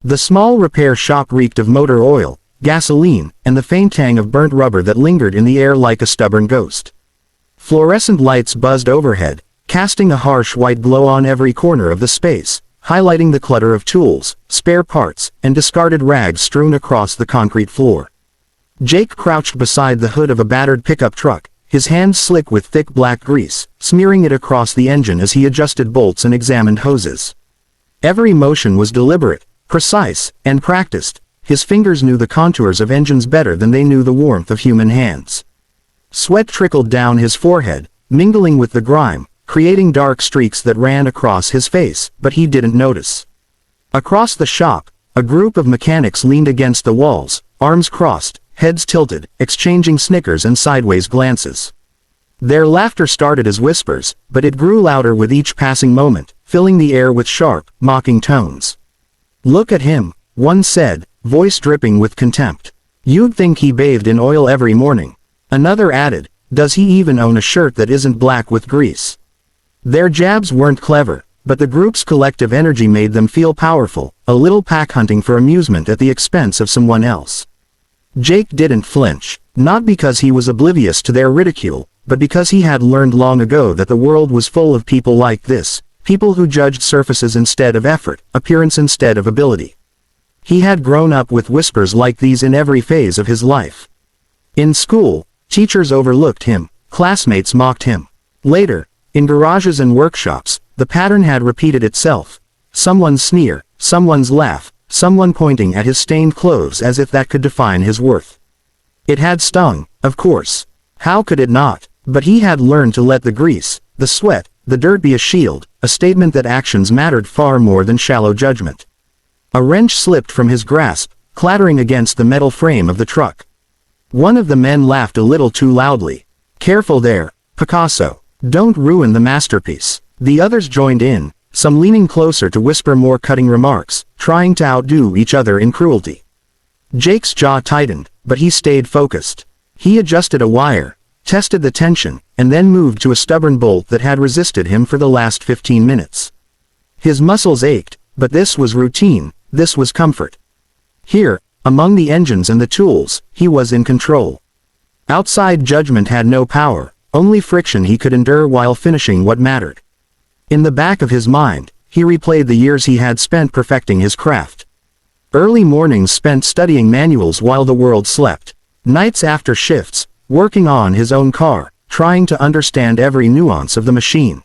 The small repair shop reeked of motor oil, gasoline, and the faint tang of burnt rubber that lingered in the air like a stubborn ghost. Fluorescent lights buzzed overhead, casting a harsh white glow on every corner of the space, highlighting the clutter of tools, spare parts, and discarded rags strewn across the concrete floor. Jake crouched beside the hood of a battered pickup truck, his hands slick with thick black grease, smearing it across the engine as he adjusted bolts and examined hoses. Every motion was deliberate, precise, and practiced. His fingers knew the contours of engines better than they knew the warmth of human hands. Sweat trickled down his forehead, mingling with the grime, creating dark streaks that ran across his face, but he didn't notice. Across the shop, a group of mechanics leaned against the walls, arms crossed, heads tilted, exchanging snickers and sideways glances. Their laughter started as whispers, but it grew louder with each passing moment, filling the air with sharp, mocking tones. "Look at him," one said, voice dripping with contempt. "You'd think he bathed in oil every morning." Another added, "Does he even own a shirt that isn't black with grease?" Their jabs weren't clever, but the group's collective energy made them feel powerful, a little pack hunting for amusement at the expense of someone else. Jake didn't flinch, not because he was oblivious to their ridicule, but because he had learned long ago that the world was full of people like this, people who judged surfaces instead of effort, appearance instead of ability. He had grown up with whispers like these in every phase of his life. In school, teachers overlooked him, classmates mocked him. Later, in garages and workshops, the pattern had repeated itself. Someone's sneer, someone's laugh, someone pointing at his stained clothes as if that could define his worth. It had stung, of course. How could it not? But he had learned to let the grease, the sweat, the dirt be a shield, a statement that actions mattered far more than shallow judgment. A wrench slipped from his grasp, clattering against the metal frame of the truck. One of the men laughed a little too loudly. "Careful there, Picasso. Don't ruin the masterpiece." The others joined in, some leaning closer to whisper more cutting remarks, trying to outdo each other in cruelty. Jake's jaw tightened, but he stayed focused. He adjusted a wire, tested the tension, and then moved to a stubborn bolt that had resisted him for the last 15 minutes. His muscles ached, but this was routine, this was comfort. Here, among the engines and the tools, he was in control. Outside judgment had no power, only friction he could endure while finishing what mattered. In the back of his mind, he replayed the years he had spent perfecting his craft. Early mornings spent studying manuals while the world slept. Nights after shifts, working on his own car, trying to understand every nuance of the machine.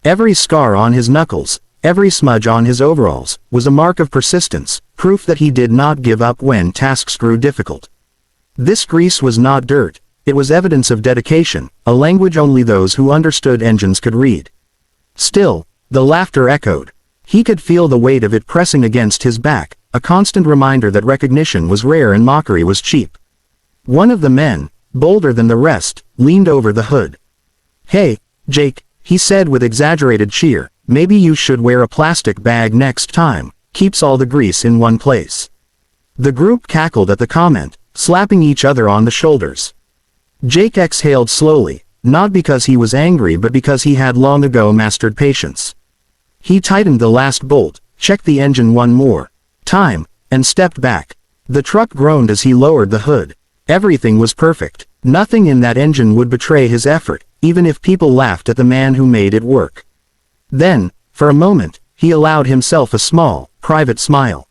Every scar on his knuckles, every smudge on his overalls, was a mark of persistence, proof that he did not give up when tasks grew difficult. This grease was not dirt, it was evidence of dedication, a language only those who understood engines could read. Still, the laughter echoed. He could feel the weight of it pressing against his back, a constant reminder that recognition was rare and mockery was cheap. One of the men, bolder than the rest, leaned over the hood. "Hey, Jake," he said with exaggerated cheer, "maybe you should wear a plastic bag next time, keeps all the grease in one place." The group cackled at the comment, slapping each other on the shoulders. Jake exhaled slowly, not because he was angry but because he had long ago mastered patience. He tightened the last bolt, checked the engine one more time, and stepped back. The truck groaned as he lowered the hood. Everything was perfect. Nothing in that engine would betray his effort, even if people laughed at the man who made it work. Then, for a moment, he allowed himself a small, private smile.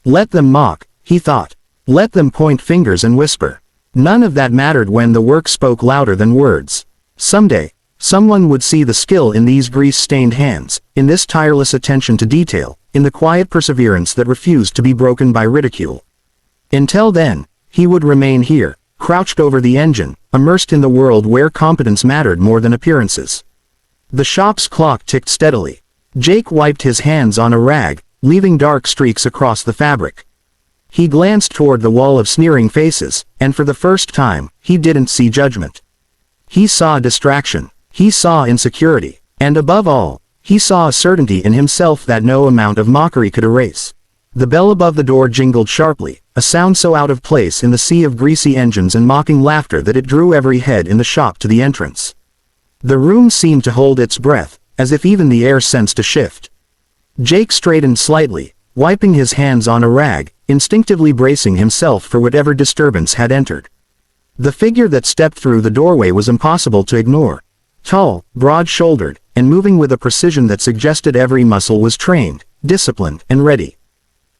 Let them mock, he thought. Let them point fingers and whisper. None of that mattered when the work spoke louder than words. Someday, someone would see the skill in these grease-stained hands, in this tireless attention to detail, in the quiet perseverance that refused to be broken by ridicule. Until then, he would remain here, crouched over the engine, immersed in the world where competence mattered more than appearances. The shop's clock ticked steadily. Jake wiped his hands on a rag, leaving dark streaks across the fabric. He glanced toward the wall of sneering faces, and for the first time, he didn't see judgment. He saw distraction, he saw insecurity, and above all, he saw a certainty in himself that no amount of mockery could erase. The bell above the door jingled sharply, a sound so out of place in the sea of greasy engines and mocking laughter that it drew every head in the shop to the entrance. The room seemed to hold its breath, as if even the air sensed a shift. Jake straightened slightly, wiping his hands on a rag, instinctively bracing himself for whatever disturbance had entered. The figure that stepped through the doorway was impossible to ignore. Tall, broad-shouldered, and moving with a precision that suggested every muscle was trained, disciplined, and ready.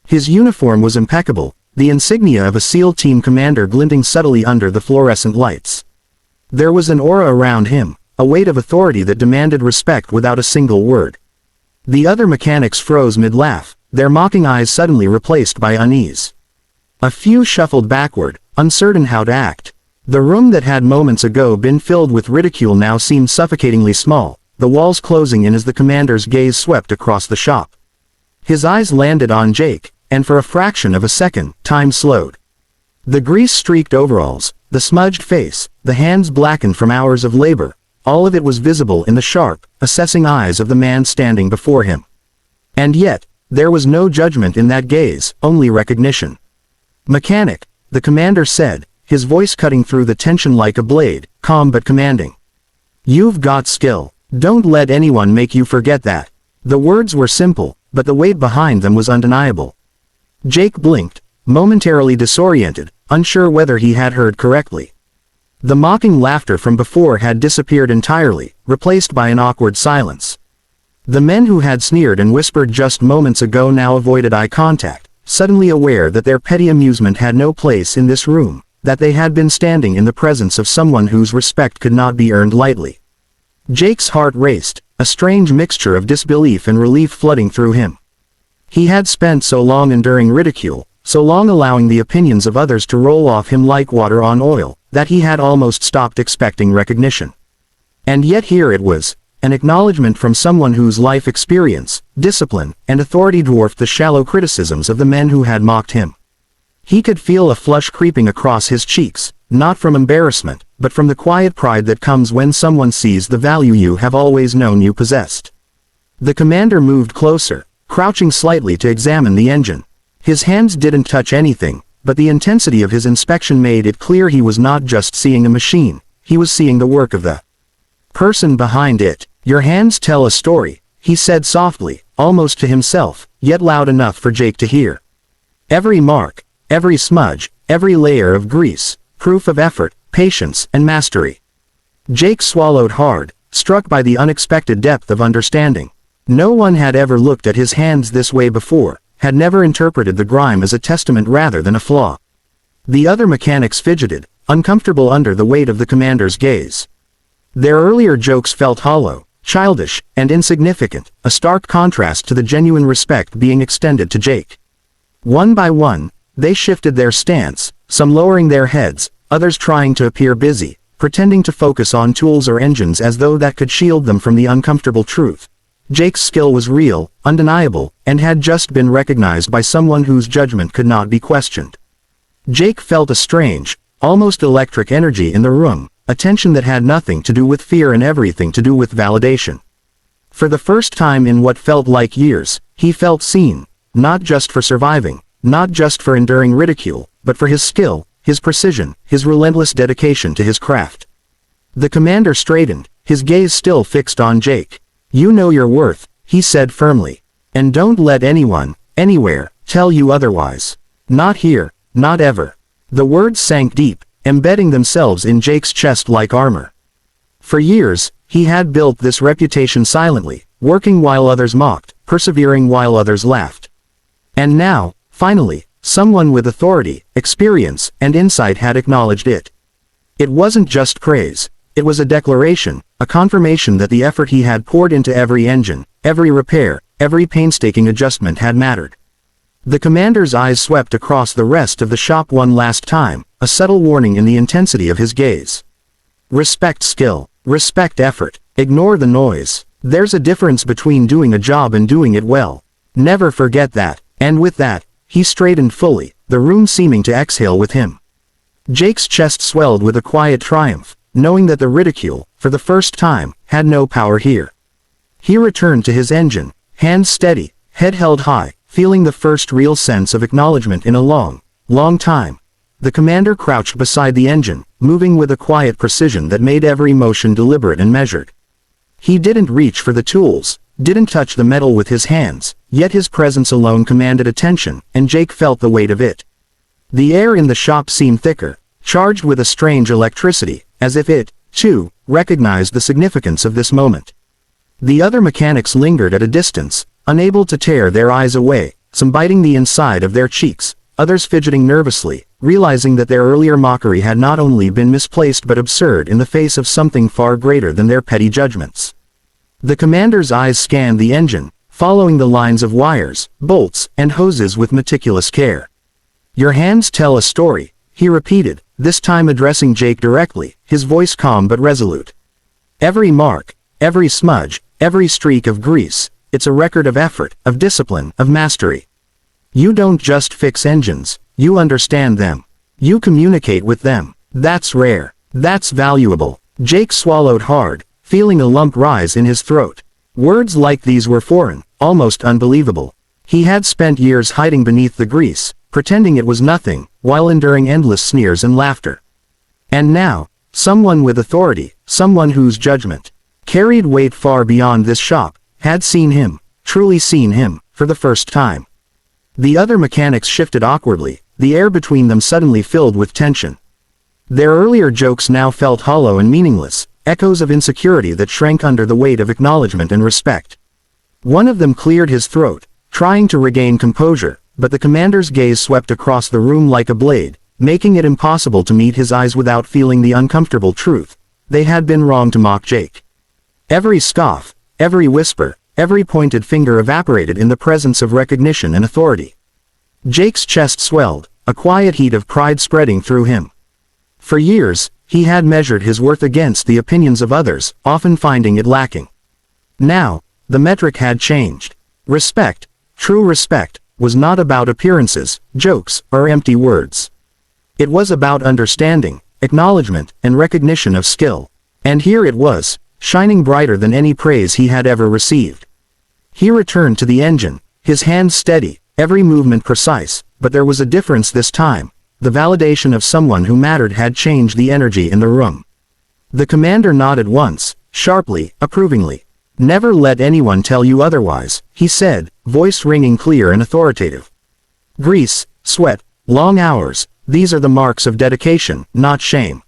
His uniform was impeccable, the insignia of a SEAL team commander glinting subtly under the fluorescent lights. There was an aura around him, a weight of authority that demanded respect without a single word. The other mechanics froze mid-laugh, their mocking eyes suddenly replaced by unease. A few shuffled backward, uncertain how to act. The room that had moments ago been filled with ridicule now seemed suffocatingly small, the walls closing in as the commander's gaze swept across the shop. His eyes landed on Jake, and for a fraction of a second, time slowed. The grease-streaked overalls, the smudged face, the hands blackened from hours of labor, all of it was visible in the sharp, assessing eyes of the man standing before him. And yet, there was no judgment in that gaze, only recognition. "Mechanic," the commander said, his voice cutting through the tension like a blade, calm but commanding. "You've got skill. Don't let anyone make you forget that." The words were simple, but the weight behind them was undeniable. Jake blinked, momentarily disoriented, unsure whether he had heard correctly. The mocking laughter from before had disappeared entirely, replaced by an awkward silence. The men who had sneered and whispered just moments ago now avoided eye contact, suddenly aware that their petty amusement had no place in this room, that they had been standing in the presence of someone whose respect could not be earned lightly. Jake's heart raced, a strange mixture of disbelief and relief flooding through him. He had spent so long enduring ridicule, so long allowing the opinions of others to roll off him like water on oil, that he had almost stopped expecting recognition. And yet here it was, an acknowledgement from someone whose life experience, discipline, and authority dwarfed the shallow criticisms of the men who had mocked him. He could feel a flush creeping across his cheeks, not from embarrassment, but from the quiet pride that comes when someone sees the value you have always known you possessed. The commander moved closer, crouching slightly to examine the engine. His hands didn't touch anything, but the intensity of his inspection made it clear he was not just seeing a machine, he was seeing the work of the person behind it. "Your hands tell a story," he said softly, almost to himself, yet loud enough for Jake to hear. "Every mark, every smudge, every layer of grease, proof of effort, patience, and mastery." Jake swallowed hard, struck by the unexpected depth of understanding. No one had ever looked at his hands this way before, had never interpreted the grime as a testament rather than a flaw. The other mechanics fidgeted, uncomfortable under the weight of the commander's gaze. Their earlier jokes felt hollow, childish, and insignificant, a stark contrast to the genuine respect being extended to Jake. One by one, they shifted their stance, some lowering their heads, others trying to appear busy, pretending to focus on tools or engines as though that could shield them from the uncomfortable truth. Jake's skill was real, undeniable, and had just been recognized by someone whose judgment could not be questioned. Jake felt a strange, almost electric energy in the room, a tension that had nothing to do with fear and everything to do with validation. For the first time in what felt like years, he felt seen, not just for surviving, not just for enduring ridicule, but for his skill, his precision, his relentless dedication to his craft. The commander straightened, his gaze still fixed on Jake. "You know your worth," he said firmly. "And don't let anyone, anywhere, tell you otherwise. Not here, not ever." The words sank deep, embedding themselves in Jake's chest like armor. For years, he had built this reputation silently, working while others mocked, persevering while others laughed. And now, finally, someone with authority, experience, and insight had acknowledged it. It wasn't just praise. It was a declaration, a confirmation that the effort he had poured into every engine, every repair, every painstaking adjustment had mattered. The commander's eyes swept across the rest of the shop one last time, a subtle warning in the intensity of his gaze. Respect skill, respect effort, ignore the noise. There's a difference between doing a job and doing it well. Never forget that. And with that, he straightened fully, the room seeming to exhale with him. Jake's chest swelled with a quiet triumph, knowing that the ridicule, for the first time, had no power here. He returned to his engine, hands steady, head held high, feeling the first real sense of acknowledgement in a long, long time. The commander crouched beside the engine, moving with a quiet precision that made every motion deliberate and measured. He didn't reach for the tools, didn't touch the metal with his hands, yet his presence alone commanded attention, and Jake felt the weight of it. The air in the shop seemed thicker, charged with a strange electricity, as if it, too, recognized the significance of this moment. The other mechanics lingered at a distance, unable to tear their eyes away, some biting the inside of their cheeks, others fidgeting nervously, realizing that their earlier mockery had not only been misplaced but absurd in the face of something far greater than their petty judgments. The commander's eyes scanned the engine, following the lines of wires, bolts, and hoses with meticulous care. "Your hands tell a story," he repeated, this time addressing Jake directly, his voice calm but resolute. "Every mark, every smudge, every streak of grease, it's a record of effort, of discipline, of mastery. You don't just fix engines, you understand them. You communicate with them. That's rare. That's valuable." Jake swallowed hard, feeling a lump rise in his throat. Words like these were foreign, almost unbelievable. He had spent years hiding beneath the grease, pretending it was nothing, while enduring endless sneers and laughter. And now, someone with authority, someone whose judgment carried weight far beyond this shop, had seen him, truly seen him, for the first time. The other mechanics shifted awkwardly, the air between them suddenly filled with tension. Their earlier jokes now felt hollow and meaningless, echoes of insecurity that shrank under the weight of acknowledgement and respect. One of them cleared his throat, trying to regain composure, but the commander's gaze swept across the room like a blade, making it impossible to meet his eyes without feeling the uncomfortable truth. They had been wrong to mock Jake. Every scoff, every whisper, every pointed finger evaporated in the presence of recognition and authority. Jake's chest swelled, a quiet heat of pride spreading through him. For years, he had measured his worth against the opinions of others, often finding it lacking. Now, the metric had changed. Respect, true respect, was not about appearances, jokes, or empty words. It was about understanding, acknowledgement, and recognition of skill. And here it was, shining brighter than any praise he had ever received. He returned to the engine, his hands steady, every movement precise, but there was a difference this time. The validation of someone who mattered had changed the energy in the room. The commander nodded once, sharply, approvingly. "Never let anyone tell you otherwise," he said, voice ringing clear and authoritative. "Grease, sweat, long hours, these are the marks of dedication, not shame.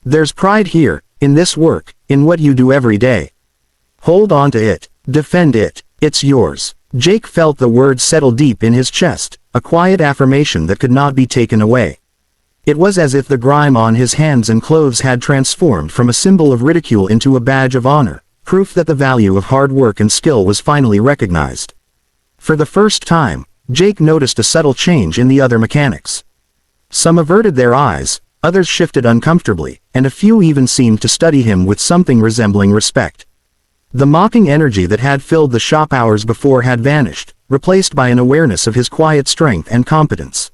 There's pride here, in this work, in what you do every day. Hold on to it, defend it, it's yours." Jake felt the words settle deep in his chest, a quiet affirmation that could not be taken away. It was as if the grime on his hands and clothes had transformed from a symbol of ridicule into a badge of honor, proof that the value of hard work and skill was finally recognized. For the first time, Jake noticed a subtle change in the other mechanics. Some averted their eyes, others shifted uncomfortably, and a few even seemed to study him with something resembling respect. The mocking energy that had filled the shop hours before had vanished, replaced by an awareness of his quiet strength and competence.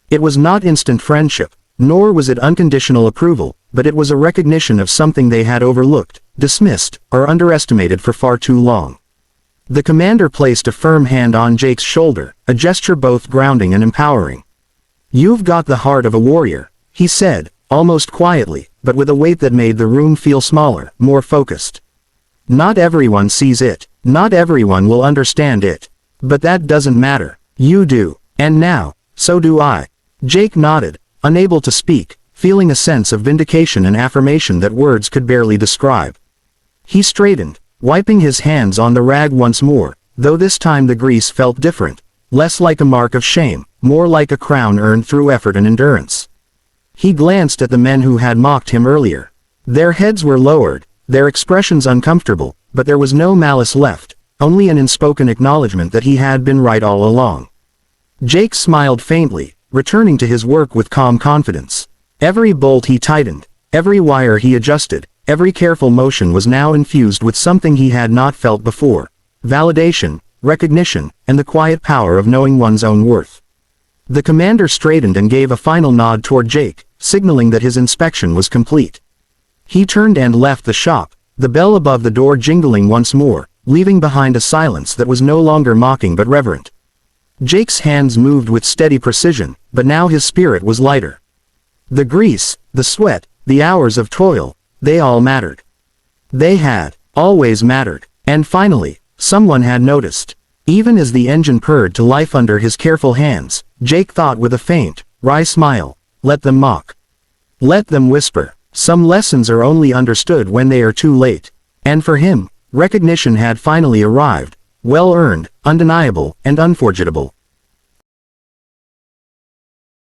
It was not instant friendship, nor was it unconditional approval, but it was a recognition of something they had overlooked, dismissed, or underestimated for far too long. The commander placed a firm hand on Jake's shoulder, a gesture both grounding and empowering. "You've got the heart of a warrior," he said, almost quietly, but with a weight that made the room feel smaller, more focused. "Not everyone sees it, not everyone will understand it. But that doesn't matter. You do. And now, so do I." Jake nodded, unable to speak, feeling a sense of vindication and affirmation that words could barely describe. He straightened, wiping his hands on the rag once more, though this time the grease felt different, less like a mark of shame, more like a crown earned through effort and endurance. He glanced at the men who had mocked him earlier. Their heads were lowered, their expressions uncomfortable, but there was no malice left, only an unspoken acknowledgement that he had been right all along. Jake smiled faintly, returning to his work with calm confidence. Every bolt he tightened, every wire he adjusted, every careful motion was now infused with something he had not felt before: validation, recognition, and the quiet power of knowing one's own worth. The commander straightened and gave a final nod toward Jake, signaling that his inspection was complete. He turned and left the shop, the bell above the door jingling once more, leaving behind a silence that was no longer mocking but reverent. Jake's hands moved with steady precision, but now his spirit was lighter. The grease, the sweat, the hours of toil, they all mattered. They had always mattered. And finally, Someone had noticed. Even as the engine purred to life under his careful hands, Jake thought with a faint, wry smile, let them mock. Let them whisper. Some lessons are only understood when they are too late. And for him, recognition had finally arrived, well-earned, undeniable, and unforgettable.